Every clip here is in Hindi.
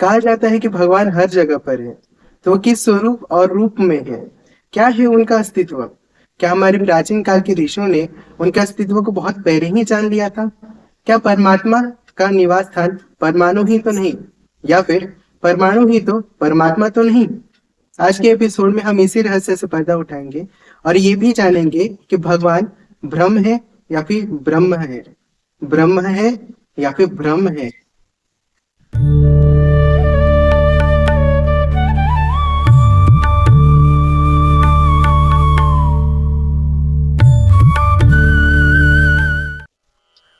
कहा जाता है कि भगवान हर जगह पर है, तो वो किस स्वरूप और रूप में है? क्या है उनका अस्तित्व? क्या हमारे प्राचीन काल के ऋषियों ने उनके अस्तित्व को बहुत पहले ही जान लिया था? क्या परमात्मा का निवास स्थान परमाणु ही तो नहीं, या फिर परमाणु ही तो परमात्मा तो नहीं? आज के एपिसोड में हम इसी रहस्य से पर्दा उठाएंगे और ये भी जानेंगे कि भगवान ब्रह्म है या फिर ब्रह्म है, ब्रह्म है या फिर ब्रह्म है।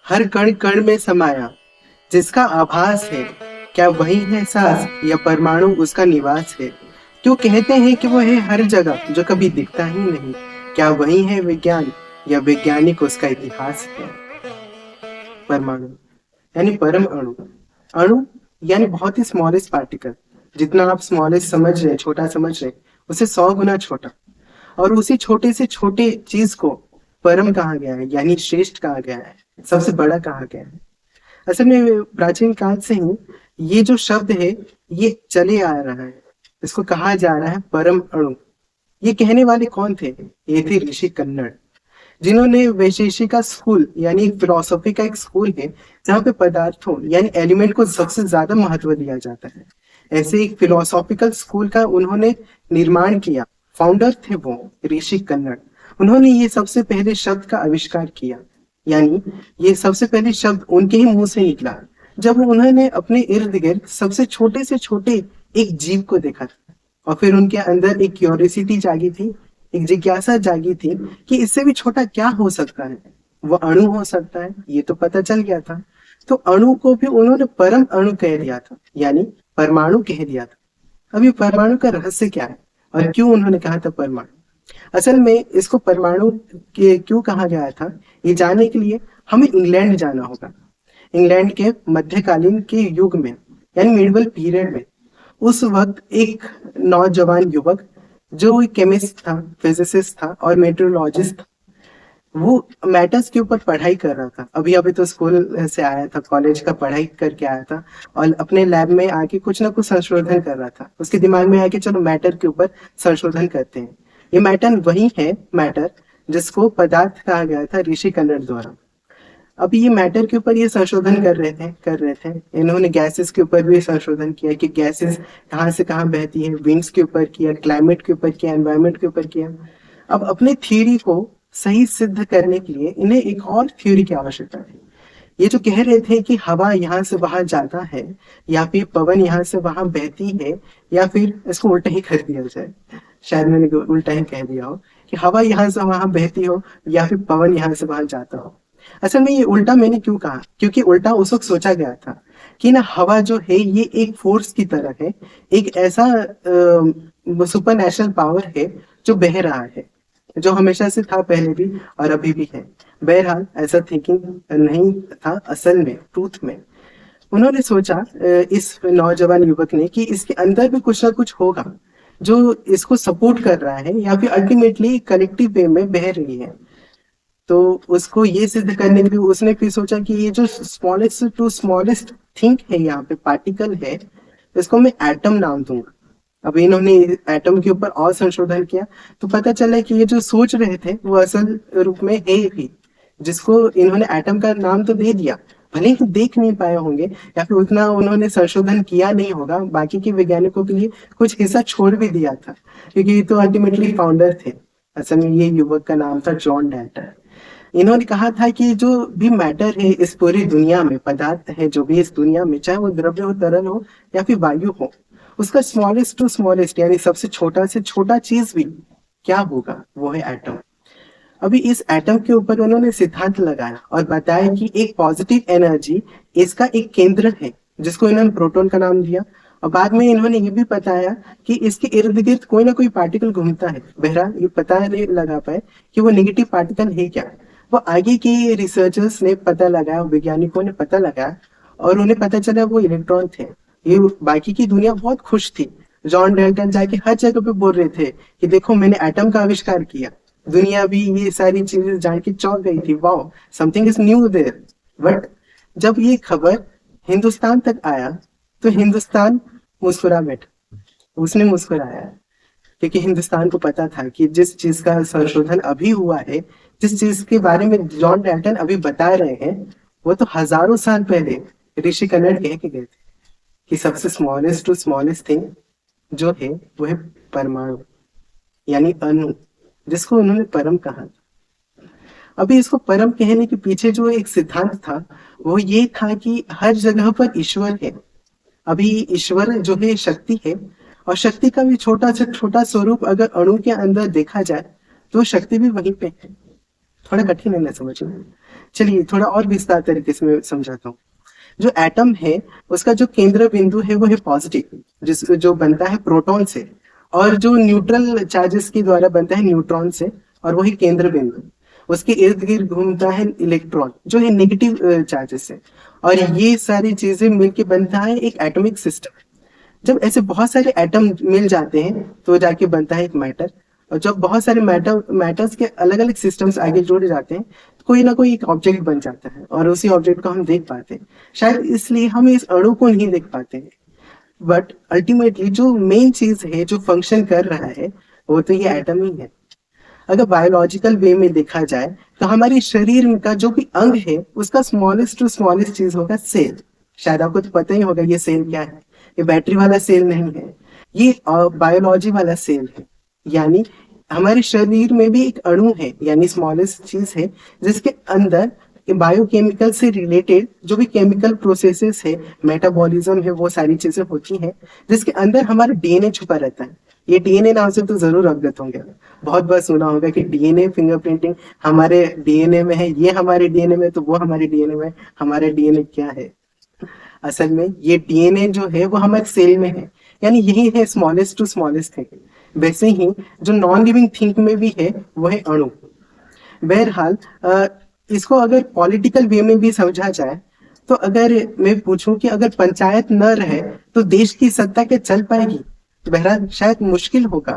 हर कण कण में समाया, जिसका आभास है, क्या वही है सांस या परमाणु उसका निवास है? क्यों कहते हैं कि वो है हर जगह जो कभी दिखता ही नहीं? क्या वही है विज्ञान या वैज्ञानिक उसका इतिहास है? परमाणु यानी परम अणु। अणु यानी बहुत ही स्मॉलेस्ट पार्टिकल। जितना आप स्मॉलेस्ट समझ रहे, छोटा समझ रहे, उससे 100 गुना छोटा। और उसी छोटे से छोटे चीज को परम कहा गया है, यानी श्रेष्ठ कहा गया है, सबसे बड़ा कहा गया है। असल में प्राचीन काल से ही ये जो शब्द है ये चले आ रहा है, इसको कहा जा रहा है परम अणु। ये कहने वाले कौन थे? ये थे ऋषि कन्नड़, जिन्होंने वैशेषिका स्कूल यानी एक फिलोसॉफी का एक स्कूल है जहाँ पे पदार्थों यानी एलिमेंट को सबसे ज्यादा महत्व दिया जाता है। ऐसे एक फिलोसॉफिकल स्कूल का उन्होंने निर्माण किया। फाउंडर थे वो ऋषि कन्नड़। उन्होंने ये सबसे पहले शब्द का आविष्कार किया, यानी ये सबसे पहले शब्द उनके ही मुंह से निकला जब उन्होंने अपने इर्द गिर्द सबसे छोटे से छोटे एक जीव को देखा था। और फिर उनके अंदर एक क्यूरियोसिटी जागी थी, एक जिज्ञासा जागी थी कि इससे भी छोटा क्या हो सकता है? वो अणु हो सकता है, ये तो पता चल गया था। तो अणु को भी उन्होंने परम अणु कह दिया था, यानी परमाणु कह दिया था। अब ये परमाणु का रहस्य क्या है और क्यों उन्होंने कहा था परमाणु? असल में इसको परमाणु के क्यों कहा गया था, ये जानने के लिए हमें इंग्लैंड जाना होगा। इंग्लैंड के मध्यकालीन के युग में यानी मिडिवल पीरियड में उस वक्त एक नौजवान युवक जो एक केमिस्ट था, फिजिसिस्ट था और मेट्रोलॉजिस्ट था, वो मैटर्स के ऊपर पढ़ाई कर रहा था। अभी अभी तो स्कूल से आया था, कॉलेज का पढ़ाई करके आया था और अपने लैब में आके कुछ ना कुछ संशोधन कर रहा था। उसके दिमाग में आया कि चलो मैटर के ऊपर संशोधन करते हैं। ये मैटर वही है, मैटर जिसको पदार्थ कहा गया था ऋषि कन्नड़ द्वारा। अब ये मैटर के ऊपर ये संशोधन कर रहे थे। इन्होंने गैसेस के ऊपर भी संशोधन किया कि गैसेस कहाँ से कहाँ बहती है, विंड्स के ऊपर किया, क्लाइमेट के ऊपर किया, एनवायरनमेंट के ऊपर किया। अब अपने थ्योरी को सही सिद्ध करने के लिए इन्हें एक और थ्योरी की आवश्यकता थी। ये जो कह रहे थे कि हवा यहाँ से वहां जाता है या फिर पवन यहाँ से वहां बहती है, या फिर इसको उल्टा ही कर दिया जाए, शायद मैंने उल्टा ही कह दिया हो कि हवा यहाँ से वहां बहती हो या फिर पवन यहाँ से वहां जाता हो। असल में ये उल्टा मैंने क्यों कहा, क्योंकि उल्टा उस वक्त सोचा गया था कि ना हवा जो है ये एक फोर्स की तरह है, एक ऐसा सुपर नेचुरल पावर है जो बह रहा है, जो हमेशा से था, पहले भी और अभी भी है। बहरहाल ऐसा थिंकिंग नहीं था असल में, ट्रूथ में। उन्होंने सोचा इस नौजवान युवक ने कि इसके अंदर भी कुछ ना कुछ होगा जो इसको सपोर्ट कर रहा है या फिर अल्टीमेटली कलेक्टिव वे में बह रही है। तो उसको ये सिद्ध करने के लिए उसने फिर सोचा कि ये जो स्मॉलेस्ट टू स्मॉलेस्ट थिंग है, यहाँ पे पार्टिकल है, इसको मैं एटम नाम दूंगा। अब इन्होंने एटम के ऊपर और संशोधन किया तो पता चला कि ये जो सोच रहे थे वो असल रूप में है ही, जिसको इन्होंने एटम का नाम तो दे दिया, भले ही देख नहीं पाए होंगे या फिर उतना उन्होंने संशोधन किया नहीं होगा, बाकी के वैज्ञानिकों के लिए कुछ हिस्सा छोड़ भी दिया था, क्योंकि ये तो अल्टीमेटली फाउंडर थे। असल में ये युवक का नाम था जॉन डैल्टन। इन्होंने कहा था कि जो भी मैटर है इस पूरी दुनिया में, पदार्थ है जो भी इस दुनिया में, चाहे वो द्रव्य हो, तरल हो या फिर वायु हो, उसका स्मॉलेस्ट टू स्मॉलेस्ट यानी सबसे छोटा से छोटा चीज भी क्या होगा, वो है एटम। अभी इस एटम के ऊपर उन्होंने सिद्धांत लगाया और बताया कि एक पॉजिटिव एनर्जी इसका एक केंद्र है, जिसको इन्होंने प्रोटॉन का नाम दिया। और बाद में इन्होंने ये भी बताया कि इसके इर्द गिर्द कोई ना कोई पार्टिकल घूमता है। बहरहाल ये पता नहीं लगा पाए कि वो नेगेटिव पार्टिकल है क्या। वो आगे के रिसर्चर्स ने पता लगाया, वैज्ञानिकों ने पता लगाया और उन्हें पता चला वो इलेक्ट्रॉन थे। ये बाकी की दुनिया बहुत खुश थी। जॉन डैल्टन जाके हर जगह पे बोल रहे थे कि देखो मैंने एटम का आविष्कार किया। दुनिया भी ये सारी चीजें जान के चौंक गई थी, wow something is new there. But जब ये खबर हिंदुस्तान तक आया तो हिंदुस्तान मुस्कुरा बैठा, उसने मुस्कुराया, क्योंकि हिंदुस्तान को पता था कि जिस चीज का संशोधन अभी हुआ है, जिस चीज के बारे में जॉन डैल्टन अभी बता रहे हैं, वो तो हजारों साल पहले ऋषि कन्नड़ कह के गए थे कि सबसे स्मॉलेस्ट टू स्मॉलेस्ट थिंग जो है वो है परमाणु, यानी अणु, जिसको उन्होंने परम कहा। अभी इसको परम कहने के पीछे जो एक सिद्धांत था वो ये था कि हर जगह पर ईश्वर है। अभी ईश्वर जो है शक्ति है, और शक्ति का भी छोटा से छोटा स्वरूप अगर अणु के अंदर देखा जाए तो शक्ति भी वहीं पे है। थोड़ा कठिन है ना समझ में, चलिए थोड़ा और विस्तार तरीके से मैं समझाता हूँ। जो एटम है उसका जो केंद्र बिंदु है वो है पॉजिटिव, जिस जो बनता है प्रोटॉन से, और जो न्यूट्रल चार्जेस के द्वारा बनता है न्यूट्रॉन से, और वही केंद्र बिंदु। उसके इर्द गिर्द घूमता है इलेक्ट्रॉन जो है नेगेटिव चार्जेस से, और ये सारी चीजें मिलके बनता है एक एटॉमिक सिस्टम। जब ऐसे बहुत सारे एटम मिल जाते हैं तो जाके बनता है एक मैटर, और जब बहुत सारे मैटर्स के अलग अलग सिस्टम्स आगे जुड़ जाते हैं तो कोई ना कोई एक ऑब्जेक्ट बन जाता है, और उसी ऑब्जेक्ट को हम देख पाते हैं। शायद इसलिए हम इस अणु को नहीं देख पाते हैं, बट अल्टीमेटली जो मेन चीज है जो फंक्शन कर रहा है वो तो ये एटम ही है। अगर बायोलॉजिकल वे में देखा जाए तो हमारे शरीर का जो भी अंग है उसका स्मॉलेस्ट टू स्मॉलेस्ट चीज होगा सेल। शायद आपको तो पता ही होगा ये सेल क्या है। ये बैटरी वाला सेल नहीं है, ये बायोलॉजी वाला सेल है। यानी हमारे शरीर में भी एक अणु है, यानी स्मॉलेस्ट चीज है, जिसके अंदर बायोकेमिकल से रिलेटेड जो भी केमिकल प्रोसेसेस है, मेटाबॉलिज्म है, वो सारी चीजें होती हैं, जिसके अंदर हमारा डीएनए छुपा रहता है। ये डीएनए नाम से तो जरूर अवगत होंगे, बहुत बार सुना होगा कि डीएनए फिंगरप्रिंटिंग हमारे डीएनए में है, ये हमारे डीएनए में, तो वो हमारे डीएनए में। हमारे डीएनए क्या है? असल में ये डीएनए जो है वो हमारे सेल में है, यानी यही है स्मॉलेस्ट टू स्मॉलेस्ट थिंग। वैसे ही जो नॉन लिविंग थिंग में भी है वो है अणु। बहरहाल इसको अगर पॉलिटिकल वे में भी समझा जाए तो अगर मैं पूछूं कि अगर पंचायत न रहे तो देश की सत्ता क्या चल पाएगी? बहरहाल शायद मुश्किल होगा,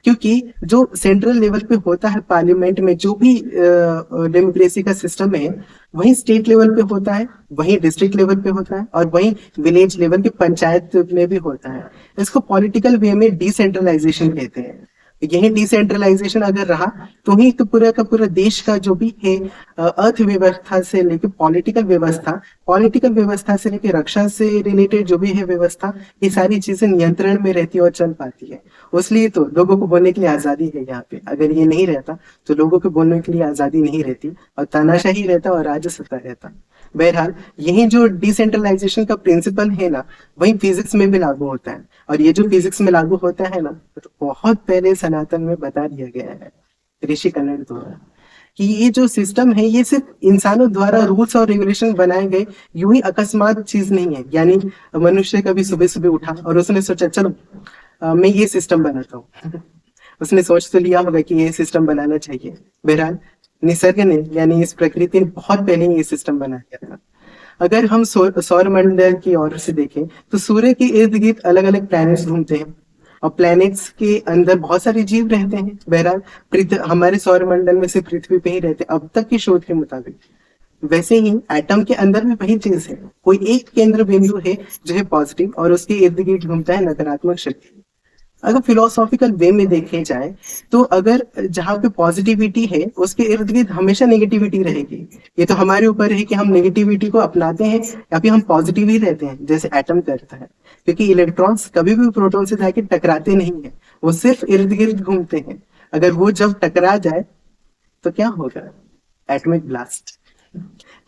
क्योंकि जो सेंट्रल लेवल पे होता है पार्लियामेंट में, जो भी डेमोक्रेसी का सिस्टम है, वही स्टेट लेवल पे होता है, वही डिस्ट्रिक्ट लेवल पे होता है, और वही विलेज लेवल के पंचायत में भी होता है। इसको पॉलिटिकल वे में डिसेंट्रलाइजेशन कहते हैं। यही डिसेंट्रलाइजेशन अगर रहा तो ही तो पूरा का पूरा देश का जो भी है अर्थव्यवस्था से लेके पॉलिटिकल व्यवस्था से लेके रक्षा से रिलेटेड जो भी है व्यवस्था, ये सारी चीजें नियंत्रण में रहती है और चल पाती है। इसलिए तो लोगों को बोलने के लिए आजादी है यहाँ पे। अगर ये नहीं रहता तो लोगों को बोलने के लिए आजादी नहीं रहती, और तानाशाही रहता और राजसत्ता रहता। बहरहाल यही जो डिसेंट्रलाइजेशन का प्रिंसिपल है ना, वही फिजिक्स में भी लागू होता है। और ये जो फिजिक्स में लागू होता है ना, तो बहुत पहले सनातन में बता दिया गया है ऋषि कन्नड़ द्वारा कि ये जो सिस्टम है ये सिर्फ इंसानों द्वारा रूल्स और रेगुलेशन बनाए गए यूं ही अकस्मात चीज नहीं है। यानी मनुष्य कभी सुबह सुबह उठा और उसने सोचा चलो मैं ये सिस्टम बनाता हूँ उसने सोच तो लिया होगा कि ये सिस्टम बनाना चाहिए। बहरहाल निसर्ग ने, यानी इस प्रकृति ने बहुत पहले ये सिस्टम बना दिया था। अगर हम सौर मंडल की ओर से देखें तो सूर्य के इर्द गिर्द अलग अलग प्लैनेट्स घूमते हैं, और प्लैनेट्स के अंदर बहुत सारे जीव रहते हैं। बहरहाल हमारे सौर मंडल में से पृथ्वी पे ही रहते हैं अब तक की शोध के मुताबिक। वैसे ही एटम के अंदर भी वही चीज है, कोई एक केंद्र बिंदु है जो है पॉजिटिव, और उसके इर्द गिर्द घूमता है नकारात्मक शक्ति। अगर फिलोसॉफिकल वे में देखे जाए तो अगर जहाँ पे पॉजिटिविटी है उसके इर्द गिर्द हमेशा नेगेटिविटी रहेगी। ये तो हमारे ऊपर है कि हम नेगेटिविटी को अपनाते हैं या फिर हम पॉजिटिव ही रहते हैं जैसे एटम करता है, क्योंकि इलेक्ट्रॉन्स कभी भी प्रोटॉन से जाके टकराते नहीं है, वो सिर्फ इर्द गिर्द घूमते हैं। अगर वो जब टकरा जाए तो क्या होगा? एटॉमिक ब्लास्ट,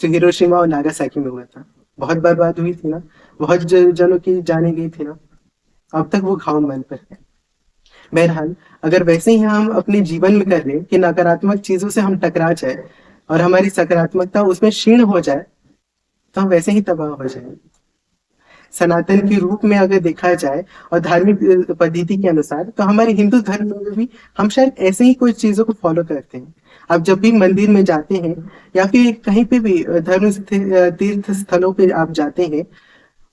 जो हिरोशिमा और नागासाकी में हुआ था। बहुत बर्बाद हुई थी ना, बहुत जनों की जाने गई थी ना, अब तक वो घाव मन पर है। बहरहाल अगर वैसे ही हम अपने जीवन में कर रहे कि नकारात्मक चीजों से हम टकरा जाए और हमारी सकारात्मकता उसमें क्षीण हो जाए तो हम वैसे ही तबाह हो जाए। सनातन के रूप में अगर देखा जाए और धार्मिक पद्धति के अनुसार तो हमारे हिंदू धर्म में भी हम शायद ऐसे ही कुछ चीजों को फॉलो करते हैं। आप जब भी मंदिर में जाते हैं या फिर कहीं पे भी धर्म तीर्थ स्थलों पे आप जाते हैं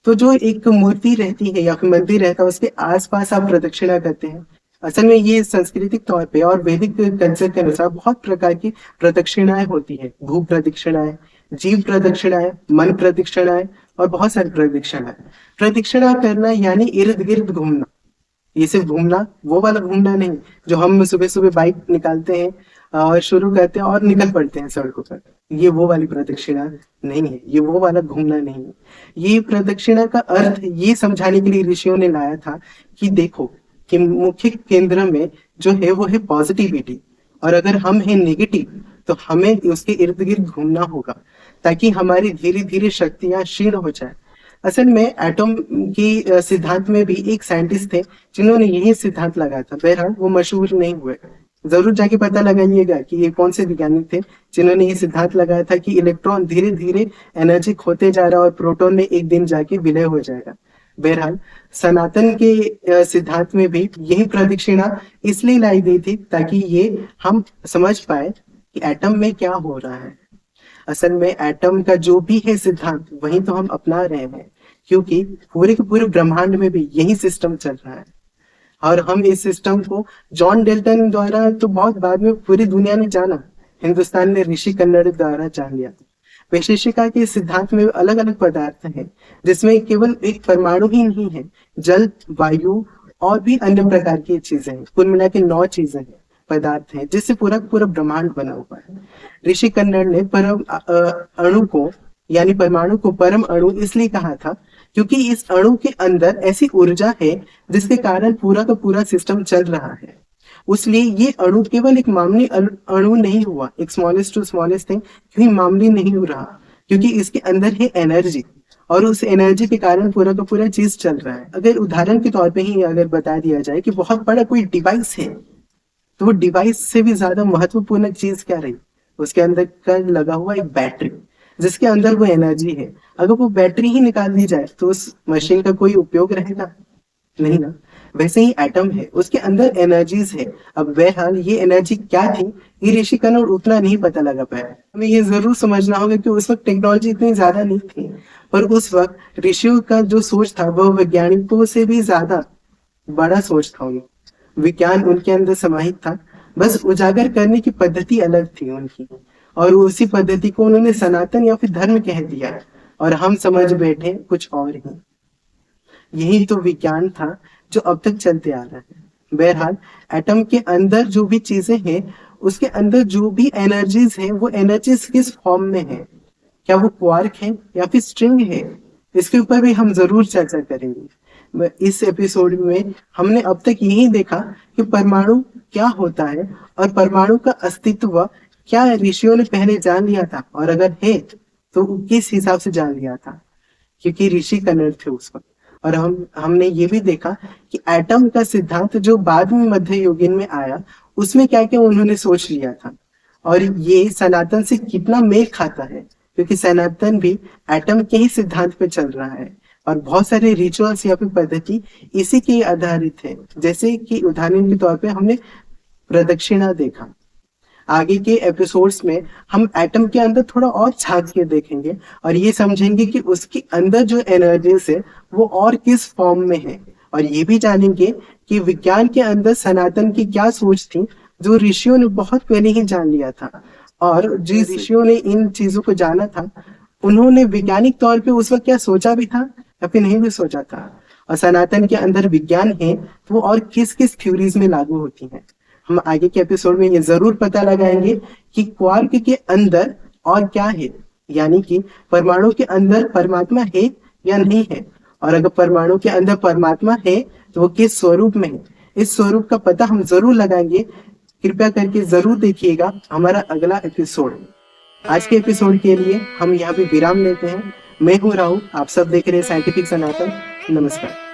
तो जो एक मूर्ति रहती है या फिर मंदिर रहता है उसके आसपास आप प्रदक्षिणा करते हैं। असल में ये सांस्कृतिक तौर पे और वैदिक कल्चर के अनुसार बहुत प्रकार की प्रदक्षिणाएं होती है। भू प्रदक्षिणाएं, जीव प्रदक्षिणाएं, मन प्रदक्षिणाएं, और बहुत सारी प्रदक्षिणा। प्रदक्षिणा करना यानी इर्द गिर्द घूमना। ये सिर्फ घूमना, वो वाला घूमना नहीं जो हम सुबह सुबह बाइक निकालते हैं और शुरू करते हैं और निकल पड़ते हैं सड़कों पर। ये वो वाली प्रदक्षिणा नहीं है, ये वो वाला घूमना नहीं है। ये प्रदक्षिणा का अर्थ ये समझाने के लिए ऋषियों ने लाया था कि देखो कि मुख्य केंद्र में जो है वो है पॉजिटिविटी, और अगर हम हैं नेगेटिव तो हमें उसके इर्द गिर्द घूमना होगा ताकि हमारी धीरे धीरे शक्तियां क्षीण हो जाए। असल में एटम की सिद्धांत में भी एक साइंटिस्ट थे जिन्होंने यही सिद्धांत लगाया था। बहरहाल वो मशहूर नहीं हुए, जरूर जाके पता लगाइएगा कि ये कौन से वैज्ञानिक थे जिन्होंने ये सिद्धांत लगाया था कि इलेक्ट्रॉन धीरे धीरे एनर्जी खोते जा रहा है और प्रोटॉन में एक दिन जाके विलय हो जाएगा। बहरहाल सनातन के सिद्धांत में भी यही प्रदक्षिणा इसलिए लाई गई थी ताकि ये हम समझ पाए कि एटम में क्या हो रहा है। असल में एटम का जो भी है सिद्धांत वही तो हम अपना रहे हैं, क्योंकि पूरे के पूरे ब्रह्मांड में भी यही सिस्टम चल रहा है। और हम इस सिस्टम को जॉन डेल्टन द्वारा तो बहुत बाद में पूरी दुनिया ने जाना, हिंदुस्तान ने ऋषि कन्नड़ द्वारा जान लिया। वैशेषिका के सिद्धांत में अलग अलग पदार्थ हैं जिसमें केवल एक परमाणु ही नहीं है, जल, वायु और भी अन्य प्रकार की चीजें हैं। कुल मिला के 9 चीजें हैं, पदार्थ हैं, जिससे पूरा पूरा ब्रह्मांड बना हुआ है। ऋषि कन्नड़ ने परम अणु को यानी परमाणु को परम अणु इसलिए कहा था क्योंकि इस अणु के अंदर ऐसी ऊर्जा है जिसके कारण पूरा का पूरा सिस्टम चल रहा है। उसलिए ये अणु केवल एक मामूली अणु नहीं हुआ, एक स्मॉलेस्ट टू स्मॉलेस्ट थिंग क्योंकि मामूली नहीं हो रहा, क्योंकि इसके अंदर है एनर्जी और उस एनर्जी के कारण पूरा का पूरा चीज चल रहा है। अगर उदाहरण के तौर पे ही अगर बता दिया जाए कि बहुत बड़ा कोई डिवाइस है, तो वो डिवाइस से भी ज्यादा महत्वपूर्ण चीज क्या रही, उसके अंदर का लगा हुआ एक बैटरी जिसके अंदर वो एनर्जी है। अगर वो बैटरी ही निकाल दी जाए तो उस मशीन का कोई उपयोग रहेगा नहीं ना। वैसे ही एटम है, उसके अंदर एनर्जीज है। अब बहरहाल ये एनर्जी क्या थी ये ऋषि कन्नड़ उतना नहीं पता लगा पाया। हमें ये जरूर समझना होगा कि उस वक्त टेक्नोलॉजी इतनी ज्यादा नहीं थी, पर उस वक्त ऋषियों का जो सोच था वह वैज्ञानिकों से भी ज्यादा बड़ा सोच था। विज्ञान उनके अंदर समाहित था, बस उजागर करने की पद्धति अलग थी उनकी, और उसी पद्धति को उन्होंने सनातन या फिर धर्म कह दिया और हम समझ बैठे कुछ और ही। यही तो विज्ञान था जो अब तक चलते आ रहा है। बहरहाल एटम के अंदर जो भी चीजें हैं उसके अंदर जो भी एनर्जीज है वो एनर्जीज किस फॉर्म में है, क्या वो क्वार्क है या फिर स्ट्रिंग है, इसके ऊपर भी हम जरूर चर्चा करेंगे। इस एपिसोड में हमने अब तक यही देखा कि परमाणु क्या होता है और परमाणु का अस्तित्व क्या ऋषियों ने पहले जान लिया था, और अगर है तो किस हिसाब से जान लिया था, क्योंकि ऋषि कन्नड़ थे उस वक्त। और हमने ये भी देखा कि एटम का सिद्धांत जो बाद में मध्य युगीन में आया उसमें क्या क्या उन्होंने सोच लिया था, और ये सनातन से कितना मेल खाता है, क्योंकि सनातन भी एटम के ही सिद्धांत पे चल रहा है और बहुत सारे रिचुअल्स या फिर पद्धति इसी के आधारित है। जैसे कि उदाहरण के तौर पे हमने प्रदक्षिणा देखा। आगे के एपिसोड्स में हम एटम के अंदर थोड़ा और झांक के देखेंगे और ये समझेंगे कि उसके अंदर जो एनर्जीज है वो और किस फॉर्म में है, और ये भी जानेंगे कि विज्ञान के अंदर सनातन की क्या सोच थी जो ऋषियों ने बहुत पहले ही जान लिया था। और जिस ऋषियों ने इन चीजों को जाना था उन्होंने वैज्ञानिक तौर पे उस वक्त क्या सोचा भी था या फिर नहीं भी सोचा था, और सनातन के अंदर विज्ञान है तो वो और किस किस थ्योरीज में लागू होती है। हम आगे के एपिसोड में ये जरूर पता लगाएंगे कि क्वार्क के अंदर और क्या है, यानी कि परमाणु के अंदर परमात्मा है या नहीं है, और अगर परमाणु के अंदर परमात्मा है तो वो किस स्वरूप में है। इस स्वरूप का पता हम जरूर लगाएंगे। कृपया करके जरूर देखिएगा हमारा अगला एपिसोड। आज के एपिसोड के लिए हम यहाँ पे विराम लेते हैं। मैं हूँ राहुल, आप सब देख रहे हैं साइंटिफिक सनातन। नमस्कार।